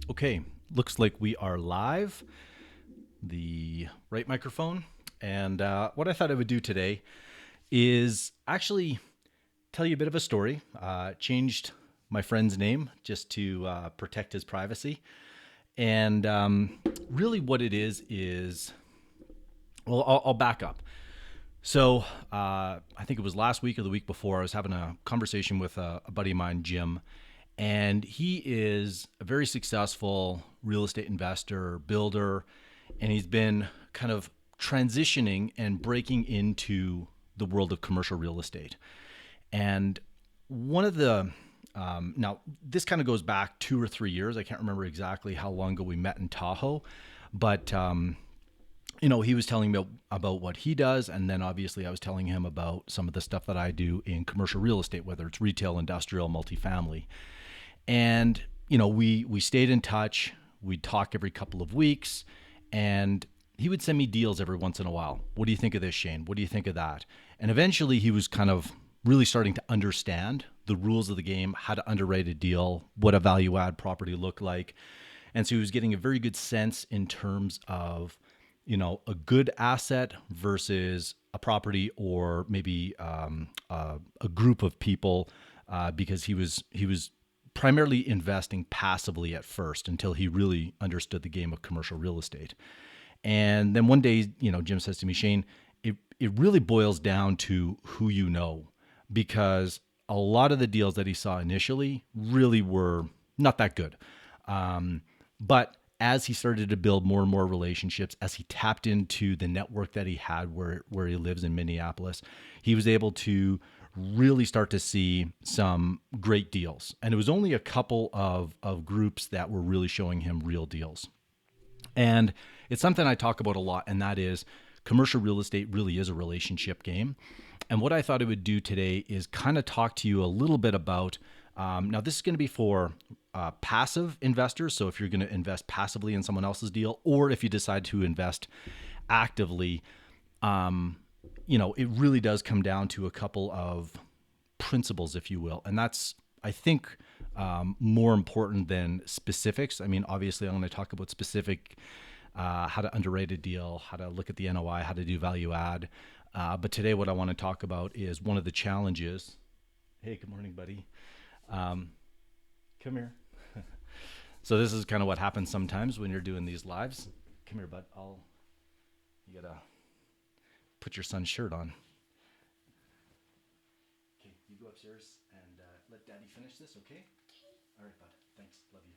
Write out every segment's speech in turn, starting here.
Okay, looks like we are live. The right microphone. And what I thought I would do today is actually tell you a bit of a story. Changed my friend's name just to protect his privacy. And really, what it is well, I'll back up. So I think it was last week or the week before, I was having a conversation with a buddy of mine, Jim, and he is a very successful real estate investor, builder, and he's been kind of transitioning and breaking into the world of commercial real estate. And one of the now this kind of goes back 2 or 3 years. I can't remember exactly how long ago we met in Tahoe, but he was telling me about what he does. And then obviously I was telling him about some of the stuff that I do in commercial real estate, whether it's retail, industrial, multifamily. And, we stayed in touch. We'd talk every couple of weeks, and he would send me deals every once in a while. What do you think of this, Shane? What do you think of that? And eventually he was kind of really starting to understand the rules of the game, how to underwrite a deal, what a value add property looked like. And so he was getting a very good sense in terms of, a good asset versus a property or maybe a group of people, because he was primarily investing passively at first until he really understood the game of commercial real estate. And then one day, Jim says to me, Shane, it really boils down to who you know, because a lot of the deals that he saw initially really were not that good. But as he started to build more and more relationships, as he tapped into the network that he had where he lives in Minneapolis, he was able to really start to see some great deals. And it was only a couple of groups that were really showing him real deals. And it's something I talk about a lot, and that is commercial real estate really is a relationship game. And what I thought I would do today is kind of talk to you a little bit about, now this is going to be for passive investors. So if you're going to invest passively in someone else's deal, or if you decide to invest actively, it really does come down to a couple of principles, if you will. And that's, I think, more important than specifics. I mean, obviously, I'm going to talk about specific, how to underwrite a deal, how to look at the NOI, how to do value add. But today, what I want to talk about is one of the challenges. Hey, good morning, buddy. Come here. So this is kind of what happens sometimes when you're doing these lives. Come here, bud. You gotta put your son's shirt on. Okay, you go upstairs and let Daddy finish this, okay? All right, bud. Thanks. Love you.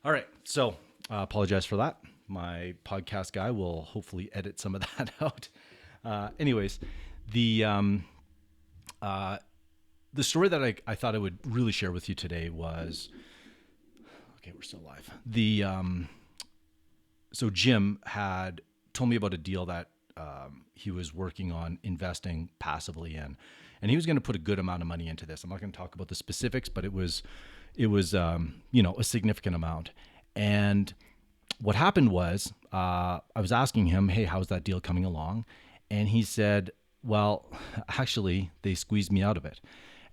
All right. So apologize for that. My podcast guy will hopefully edit some of that out. Anyways, the story that I thought I would really share with you today was, okay, we're still live. So Jim had told me about a deal that he was working on investing passively in, and he was going to put a good amount of money into this. I'm not going to talk about the specifics, but it was a significant amount. And what happened was, I was asking him, hey, how's that deal coming along? And he said, well, actually, they squeezed me out of it.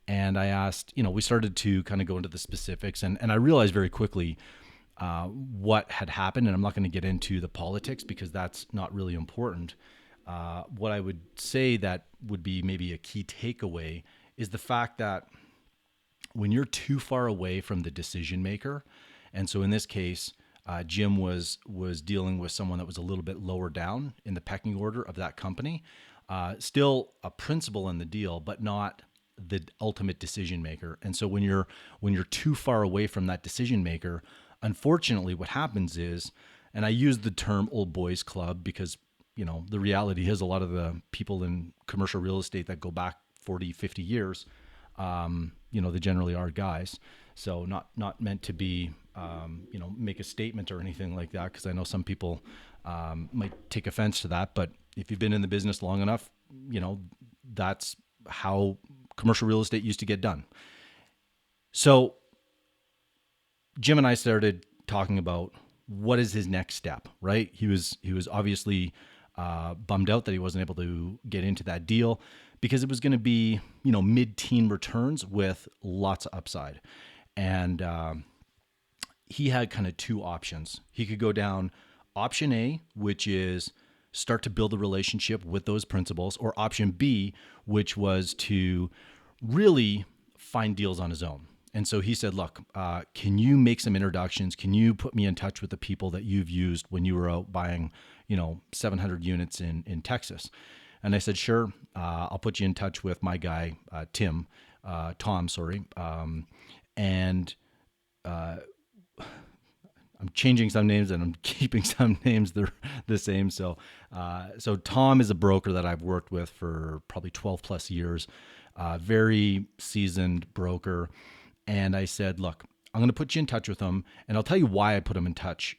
And I asked, we started to kind of go into the specifics, and I realized very quickly what had happened. And I'm not going to get into the politics because that's not really important. What I would say that would be maybe a key takeaway is the fact that when you're too far away from the decision maker, and so in this case, Jim was dealing with someone that was a little bit lower down in the pecking order of that company, still a principal in the deal, but not the ultimate decision maker. And so when you're too far away from that decision maker, unfortunately, what happens is, and I use the term old boys club because, the reality is a lot of the people in commercial real estate that go back 40, 50 years, they generally are guys. So not meant to be, make a statement or anything like that, because I know some people might take offense to that. But if you've been in the business long enough, that's how commercial real estate used to get done. So Jim and I started talking about what is his next step, right? He was obviously bummed out that he wasn't able to get into that deal because it was going to be, mid-teen returns with lots of upside. And he had kind of two options. He could go down option A, which is start to build a relationship with those principals, or option B, which was to really find deals on his own. And so he said, look, can you make some introductions? Can you put me in touch with the people that you've used when you were out buying, 700 units in Texas? And I said, sure, I'll put you in touch with my guy, Tom, sorry. And I'm changing some names and I'm keeping some names. They're the same. So Tom is a broker that I've worked with for probably 12 plus years, very seasoned broker. And I said, look, I'm going to put you in touch with him. And I'll tell you why I put him in touch.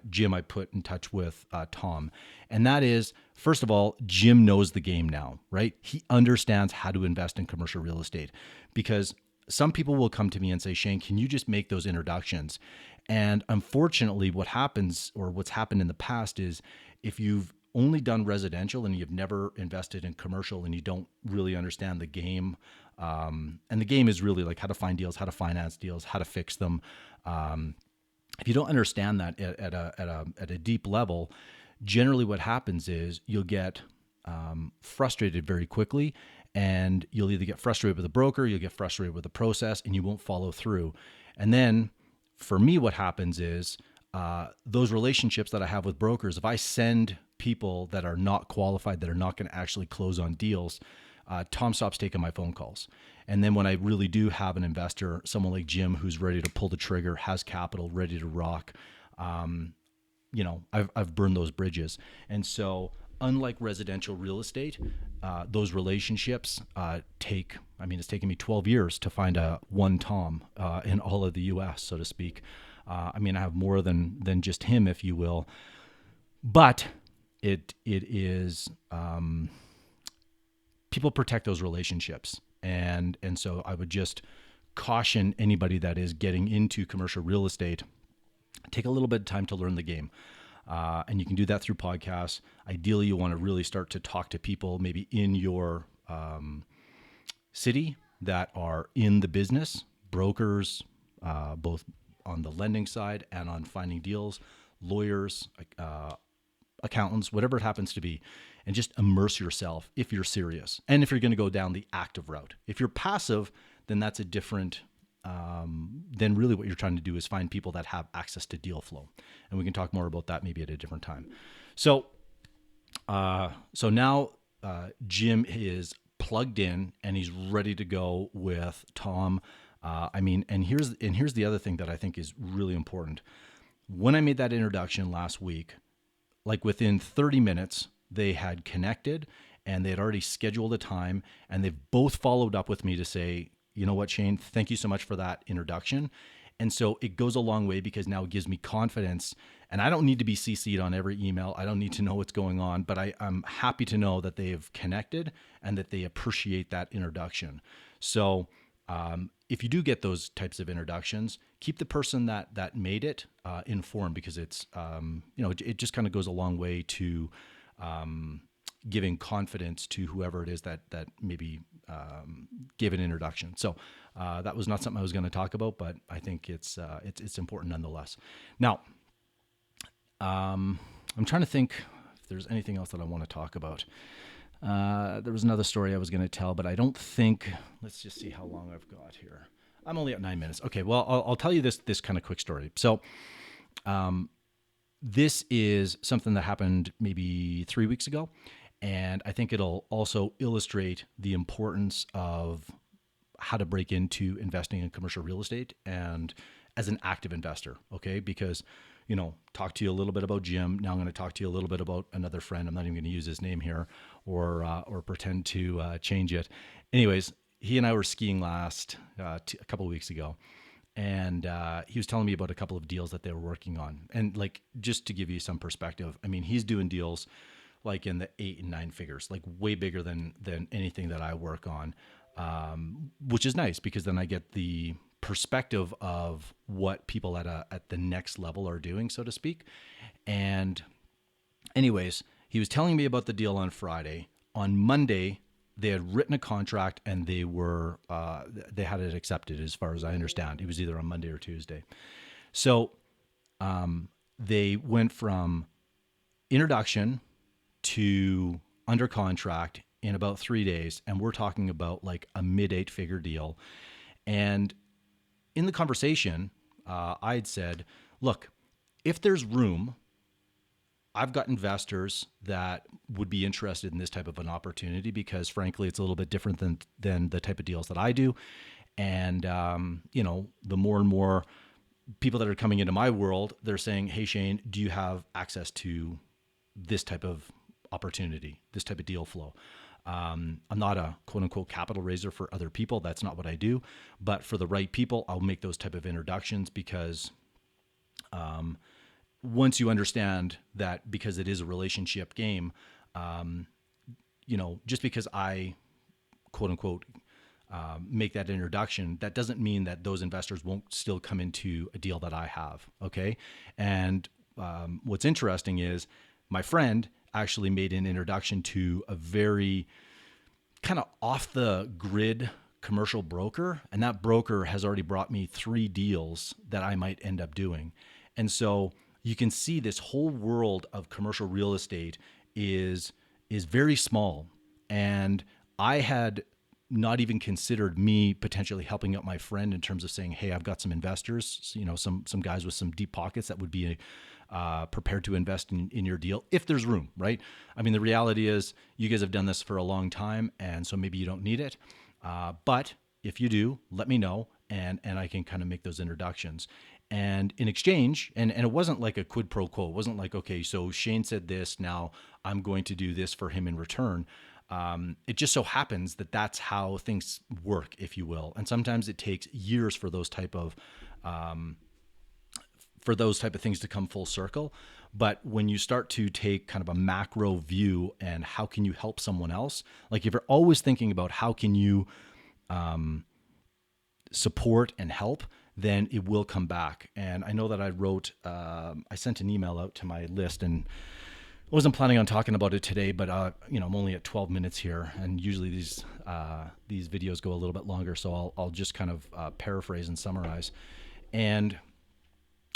Jim, I put in touch with Tom. And that is, first of all, Jim knows the game now, right? He understands how to invest in commercial real estate, because some people will come to me and say, Shane, can you just make those introductions? And unfortunately, what happens, or what's happened in the past, is if you've only done residential and you've never invested in commercial and you don't really understand the game, and the game is really like how to find deals, how to finance deals, how to fix them. If you don't understand that at a deep level, generally what happens is you'll get frustrated very quickly, and you'll either get frustrated with the broker, you'll get frustrated with the process, and you won't follow through. And then for me, what happens is those relationships that I have with brokers, if I send people that are not qualified, that are not going to actually close on deals, Tom stops taking my phone calls. And then when I really do have an investor, someone like Jim, who's ready to pull the trigger, has capital, ready to rock, I've burned those bridges. And so unlike residential real estate, those relationships it's taken me 12 years to find one Tom in all of the US, so to speak. I have more than just him, if you will. But it is, people protect those relationships. And so I would just caution anybody that is getting into commercial real estate, take a little bit of time to learn the game. And you can do that through podcasts. Ideally, you want to really start to talk to people maybe in your city that are in the business, brokers, both on the lending side and on finding deals, lawyers, accountants, whatever it happens to be, and just immerse yourself if you're serious. And if you're going to go down the active route. If you're passive, then that's a different then really what you're trying to do is find people that have access to deal flow. And we can talk more about that maybe at a different time. So now Jim is plugged in and he's ready to go with Tom. And here's the other thing that I think is really important. When I made that introduction last week, like within 30 minutes, they had connected and they had already scheduled a time, and they've both followed up with me to say, you know what, Shane, thank you so much for that introduction. And so it goes a long way, because now it gives me confidence, and I don't need to be CC'd on every email. I don't need to know what's going on, but I'm happy to know that they have connected and that they appreciate that introduction. So if you do get those types of introductions, keep the person that made it informed, because it's, it just kind of goes a long way to giving confidence to whoever it is that maybe gave an introduction. So that was not something I was going to talk about, but I think it's important nonetheless. Now, I'm trying to think if there's anything else that I want to talk about. There was another story I was going to tell, but I don't think. Let's just see how long I've got here. I'm only at 9 minutes. Okay, well, I'll tell you this kind of quick story. So, this is something that happened maybe 3 weeks ago. And I think it'll also illustrate the importance of how to break into investing in commercial real estate and as an active investor, okay? Because, talk to you a little bit about Jim. Now I'm going to talk to you a little bit about another friend. I'm not even going to use his name here or pretend to change it. Anyways, he and I were skiing a couple of weeks ago. And he was telling me about a couple of deals that they were working on. And just to give you some perspective, he's doing deals like in the 8 and 9 figures, like way bigger than anything that I work on, which is nice, because then I get the perspective of what people at the next level are doing, so to speak. And anyways, he was telling me about the deal on Friday. On Monday, they had written a contract and they had it accepted, as far as I understand. It was either on Monday or Tuesday. So they went from introduction to under contract in about 3 days. And we're talking about like a mid 8-figure deal. And in the conversation, I'd said, look, if there's room, I've got investors that would be interested in this type of an opportunity because, frankly, it's a little bit different than the type of deals that I do. And the more and more people that are coming into my world, they're saying, "Hey, Shane, do you have access to this type of opportunity, this type of deal flow?" I'm not a quote unquote capital raiser for other people. That's not what I do. But for the right people, I'll make those type of introductions because once you understand that, because it is a relationship game, just because I quote unquote make that introduction, that doesn't mean that those investors won't still come into a deal that I have. Okay. And what's interesting is my friend actually made an introduction to a very kind of off the grid commercial broker. And that broker has already brought me 3 deals that I might end up doing. And so you can see this whole world of commercial real estate is very small. And I had not even considered me potentially helping out my friend in terms of saying, "Hey, I've got some investors, some guys with some deep pockets that would be prepared to invest in your deal if there's room," right? I mean, the reality is you guys have done this for a long time, and so maybe you don't need it. But if you do, let me know, and I can kind of make those introductions. And in exchange, and it wasn't like a quid pro quo. It wasn't like, okay, so Shane said this, now I'm going to do this for him in return. It just so happens that that's how things work, if you will. And sometimes it takes years for those type of things to come full circle. But when you start to take kind of a macro view and how can you help someone else, like if you're always thinking about how can you support and help, then it will come back. And I know that I sent an email out to my list, and I wasn't planning on talking about it today, but I'm only at 12 minutes here, and usually these videos go a little bit longer, so I'll just kind of paraphrase and summarize. And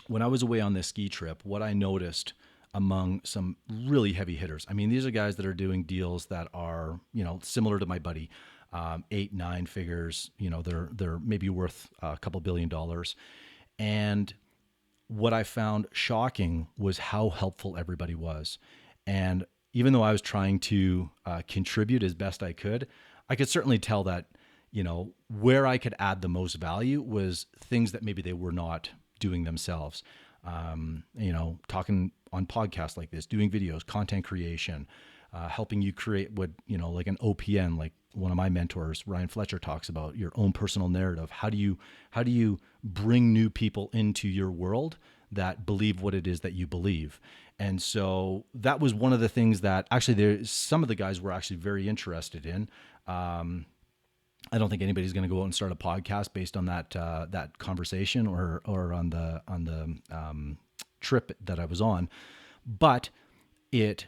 when I was away on this ski trip, what I noticed among some really heavy hitters, I mean, these are guys that are doing deals that are similar to my buddy, 8-9 figures. They're maybe worth a couple $1 billion, and what I found shocking was how helpful everybody was. And even though I was trying to contribute as best I could certainly tell that, where I could add the most value was things that maybe they were not doing themselves. Talking on podcasts like this, doing videos, content creation, helping you create what, like an OPN, like one of my mentors, Ryan Fletcher, talks about, your own personal narrative. How do you bring new people into your world that believe what it is that you believe? And so that was one of the things that actually some of the guys were actually very interested in. I don't think anybody's going to go out and start a podcast based on that conversation or on the trip that I was on, but it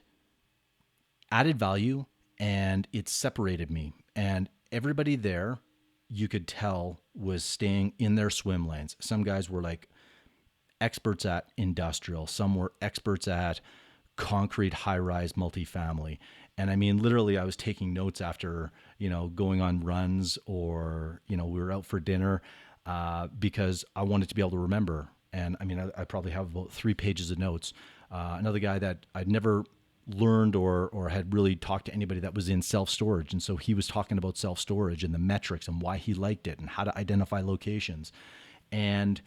added value and it separated me. And everybody there, you could tell, was staying in their swim lanes. Some guys were like experts at industrial. Some were experts at concrete high-rise multifamily. And I mean, literally, I was taking notes after, going on runs or, we were out for dinner because I wanted to be able to remember. And I mean, I probably have about 3 pages of notes. Another guy that I'd never learned or had really talked to anybody that was in self-storage. And so he was talking about self-storage and the metrics and why he liked it and how to identify locations. And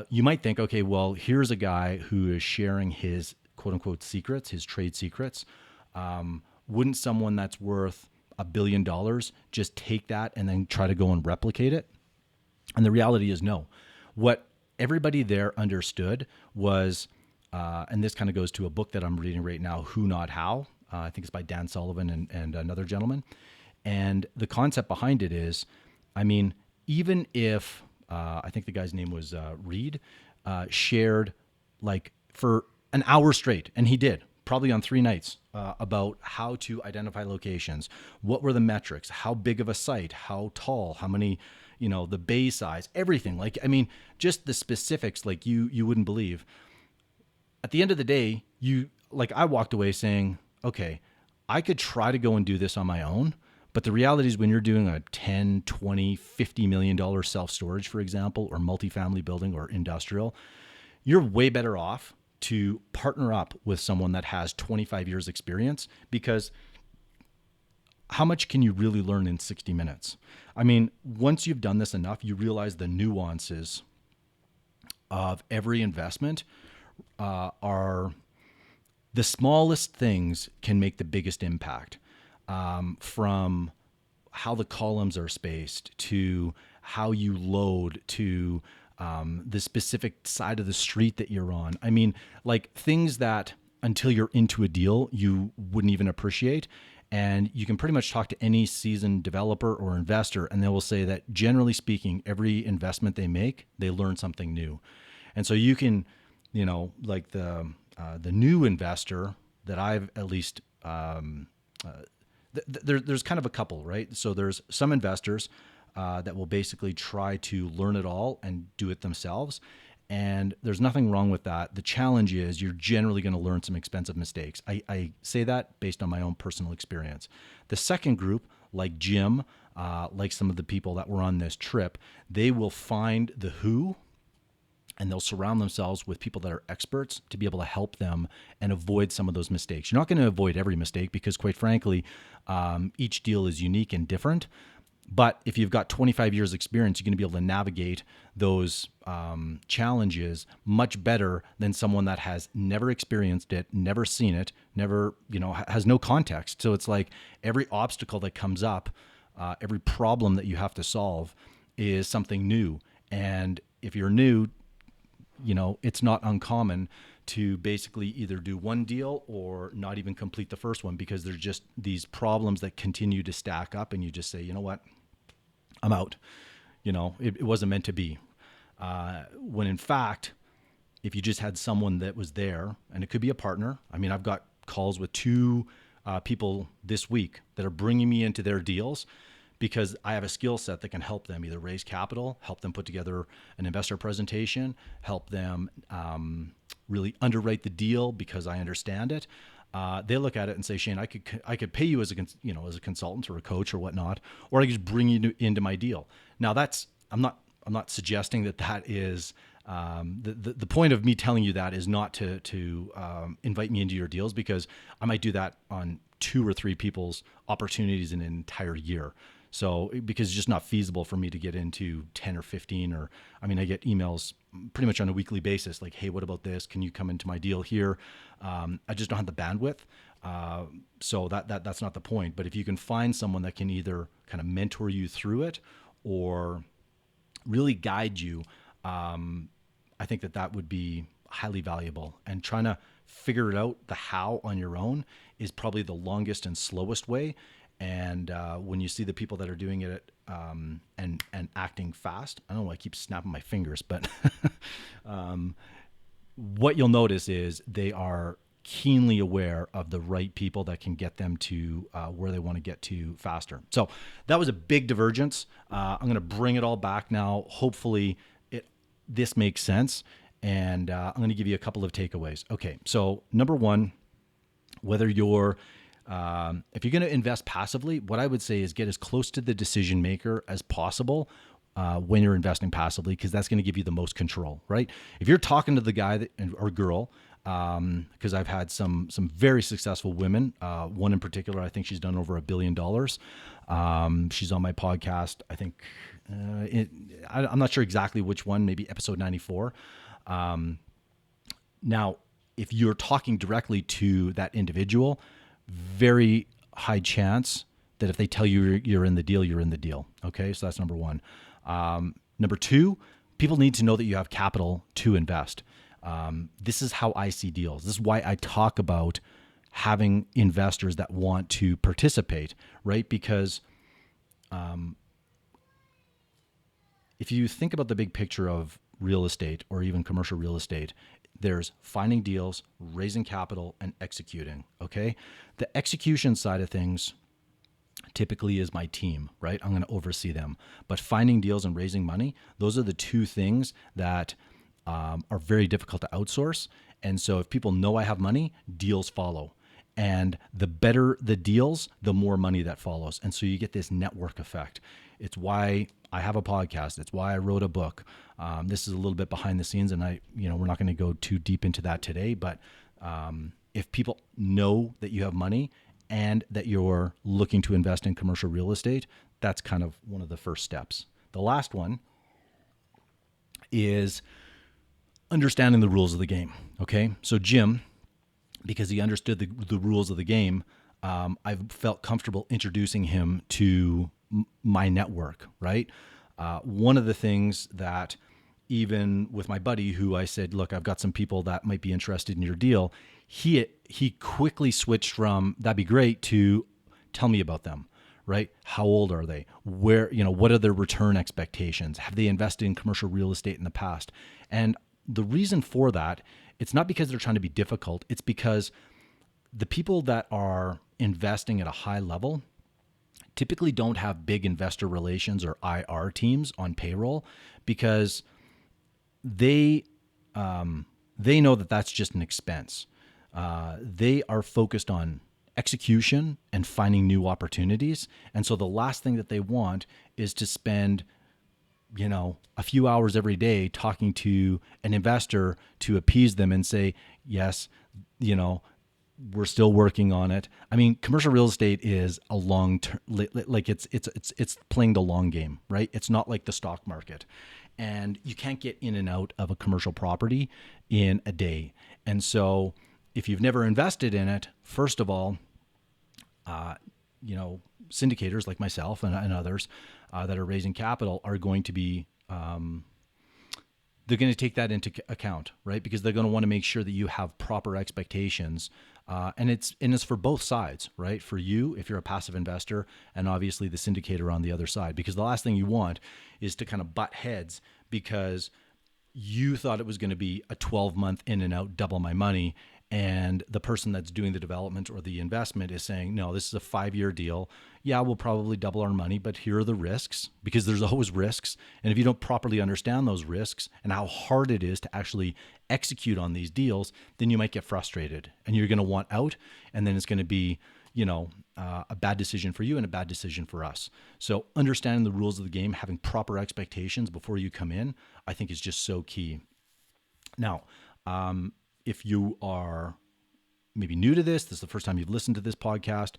you might think, okay, well, here's a guy who is sharing his quote unquote secrets, his trade secrets. Wouldn't someone that's worth $1 billion just take that and then try to go and replicate it? And the reality is no. What everybody there understood was, and this kind of goes to a book that I'm reading right now, Who Not How. I think it's by Dan Sullivan and another gentleman. And the concept behind it is, I mean, even if I think the guy's name was Reed, shared like for an hour straight, and he did, probably on 3 nights, about how to identify locations. What were the metrics? How big of a site? How tall? How many, the bay size, everything. Like, I mean, just the specifics, like you wouldn't believe. At the end of the day, I walked away saying, okay, I could try to go and do this on my own. But the reality is when you're doing a 10, 20, $50 million self-storage, for example, or multifamily building or industrial, you're way better off to partner up with someone that has 25 years experience, because how much can you really learn in 60 minutes? I mean, once you've done this enough, you realize the nuances of every investment are the smallest things can make the biggest impact, from how the columns are spaced to how you load to the specific side of the street that you're on. I mean, like things that until you're into a deal, you wouldn't even appreciate. And you can pretty much talk to any seasoned developer or investor, and they will say that generally speaking, every investment they make, they learn something new. And so you can, like the new investor that I've at least, there's kind of a couple, right? So there's some investors that will basically try to learn it all and do it themselves. And there's nothing wrong with that. The challenge is you're generally going to learn some expensive mistakes. I say that based on my own personal experience. The second group, like Jim, like some of the people that were on this trip, they will find the who, and they'll surround themselves with people that are experts to be able to help them and avoid some of those mistakes. You're not going to avoid every mistake because, quite frankly, each deal is unique and different. But if you've got 25 years experience, you're going to be able to navigate those challenges much better than someone that has never experienced it, never seen it, never, has no context. So it's like every obstacle that comes up, every problem that you have to solve is something new. And if you're new, it's not uncommon to basically either do one deal or not even complete the first one, because there's just these problems that continue to stack up, and you just say, you know what, I'm out. It wasn't meant to be. When in fact, if you just had someone that was there, and it could be a partner. I mean, I've got calls with two people this week that are bringing me into their deals because I have a skill set that can help them either raise capital, help them put together an investor presentation, help them really underwrite the deal because I understand it. They look at it and say, Shane, I could pay you as a consultant or a coach or whatnot, or I could just bring you into my deal. Now I'm not suggesting that is the point of me telling you that is not to invite me into your deals, because I might do that on 2 or 3 people's opportunities in an entire year. So because it's just not feasible for me to get into 10 or 15, I get emails pretty much on a weekly basis, like, hey, what about this? Can you come into my deal here? I just don't have the bandwidth. So that's not the point. But if you can find someone that can either kind of mentor you through it or really guide you, I think that would be highly valuable. And trying to figure it out, the how on your own, is probably the longest and slowest way. And when you see the people that are doing it and acting fast, I don't know why I keep snapping my fingers, but what you'll notice is they are keenly aware of the right people that can get them to where they want to get to faster. So that was a big divergence. I'm going to bring it all back now. Hopefully this makes sense. And I'm going to give you a couple of takeaways. Okay, so number one, whether you're if you're going to invest passively, what I would say is get as close to the decision maker as possible when you're investing passively, because that's going to give you the most control, right? If you're talking to the guy or girl, because I've had some very successful women, one in particular, I think she's done over $1 billion. She's on my podcast. I think I'm not sure exactly which one, maybe episode 94. Now, if you're talking directly to that individual, very high chance that if they tell you you're in the deal, you're in the deal. Okay, so that's number one. Number two, people need to know that you have capital to invest. This is how I see deals. This is why I talk about having investors that want to participate, right? Because if you think about the big picture of real estate or even commercial real estate, there's finding deals, raising capital, and executing, okay? The execution side of things typically is my team, right? I'm going to oversee them. But finding deals and raising money, those are the two things that are very difficult to outsource. And so if people know I have money, deals follow. And the better the deals, the more money that follows. And so you get this network effect. It's why I have a podcast. It's why I wrote a book. This is a little bit behind the scenes, and we're not going to go too deep into that today. But if people know that you have money and that you're looking to invest in commercial real estate, that's kind of one of the first steps. The last one is understanding the rules of the game. Okay. So Jim, because he understood the rules of the game, I felt comfortable introducing him to my network, right? One of the things that, even with my buddy who I said, look, I've got some people that might be interested in your deal, he quickly switched from that'd be great to tell me about them, right? How old are they? Where, what are their return expectations? Have they invested in commercial real estate in the past? And the reason for that, it's not because they're trying to be difficult. It's because the people that are investing at a high level typically don't have big investor relations or IR teams on payroll, because they know that that's just an expense. They are focused on execution and finding new opportunities. And so the last thing that they want is to spend a few hours every day talking to an investor to appease them and say, yes, we're still working on it. I mean, commercial real estate is a long term, like it's playing the long game, right? It's not like the stock market, and you can't get in and out of a commercial property in a day. And so if you've never invested in it, first of all, syndicators like myself and others that are raising capital are going to be, they're going to take that into account, right? Because they're going to want to make sure that you have proper expectations. And it's for both sides, right? For you, if you're a passive investor, and obviously the syndicator on the other side, because the last thing you want is to kind of butt heads because you thought it was going to be a 12-month in and out, double my money. And the person that's doing the development or the investment is saying, no, this is a 5-year deal. Yeah, we'll probably double our money, but here are the risks, because there's always risks. And if you don't properly understand those risks and how hard it is to actually execute on these deals, then you might get frustrated and you're going to want out. And then it's going to be, a bad decision for you and a bad decision for us. So understanding the rules of the game, having proper expectations before you come in, I think is just so key. Now, if you are maybe new to this is the first time you've listened to this podcast,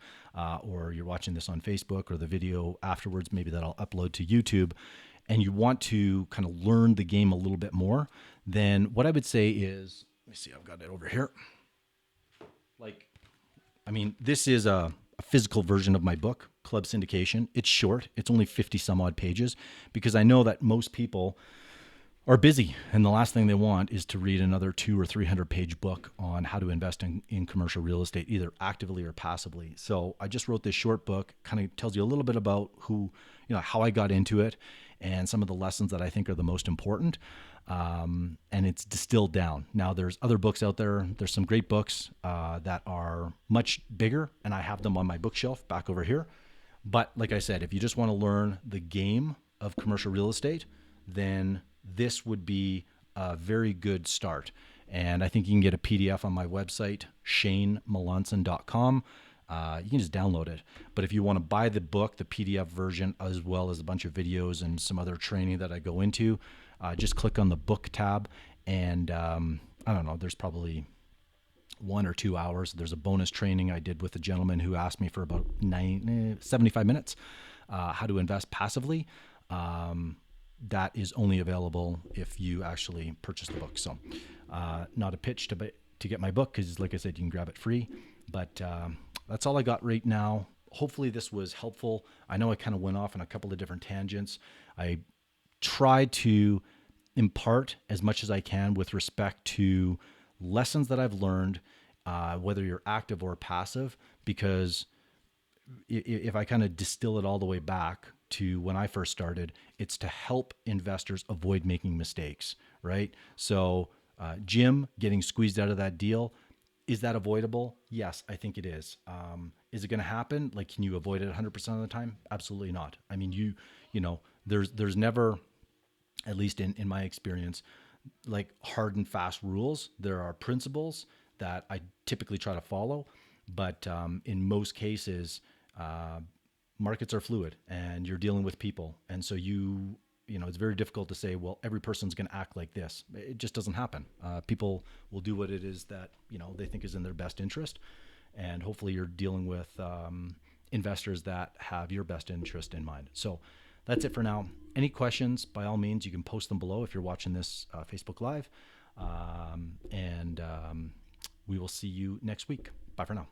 or you're watching this on Facebook or the video afterwards, maybe that I'll upload to YouTube, and you want to kind of learn the game a little bit more, then what I would say is, let me see, I've got it over here. This is a physical version of my book, Club Syndication. It's short. It's only 50 some odd pages, because I know that most people are busy, and the last thing they want is to read another 200 or 300 page book on how to invest in commercial real estate, either actively or passively. So I just wrote this short book, kind of tells you a little bit about how I got into it and some of the lessons that I think are the most important. And it's distilled down. Now there's other books out there. There's some great books that are much bigger, and I have them on my bookshelf back over here. But like I said, if you just want to learn the game of commercial real estate, then this would be a very good start. And I think you can get a PDF on my website, shanemelanson.com. You can just download it. But if you want to buy the book, the PDF version, as well as a bunch of videos and some other training that I go into, just click on the book tab. And I don't know, there's probably 1 or 2 hours. There's a bonus training I did with a gentleman who asked me for about 75 minutes, how to invest passively. That is only available if you actually purchase the book. So not a pitch to get my book, because like I said, you can grab it free. But that's all I got right now. Hopefully this was helpful. I know I kind of went off on a couple of different tangents. I tried to impart as much as I can with respect to lessons that I've learned, whether you're active or passive, because if I kind of distill it all the way back to when I first started, it's to help investors avoid making mistakes, right? So Jim getting squeezed out of that deal Is that avoidable? Yes, I think it is. Is it going to happen? Like, can you avoid it 100% of the time? Absolutely not. I mean, there's never, at least in my experience, like hard and fast rules. There are principles that I typically try to follow, but in most cases, markets are fluid and you're dealing with people, and so it's very difficult to say, well, every person's going to act like this. It just doesn't happen. People will do what it is that they think is in their best interest, and hopefully you're dealing with investors that have your best interest in mind. So that's it for now. Any questions, by all means, you can post them below if you're watching this Facebook Live. And we will see you next week. Bye for now.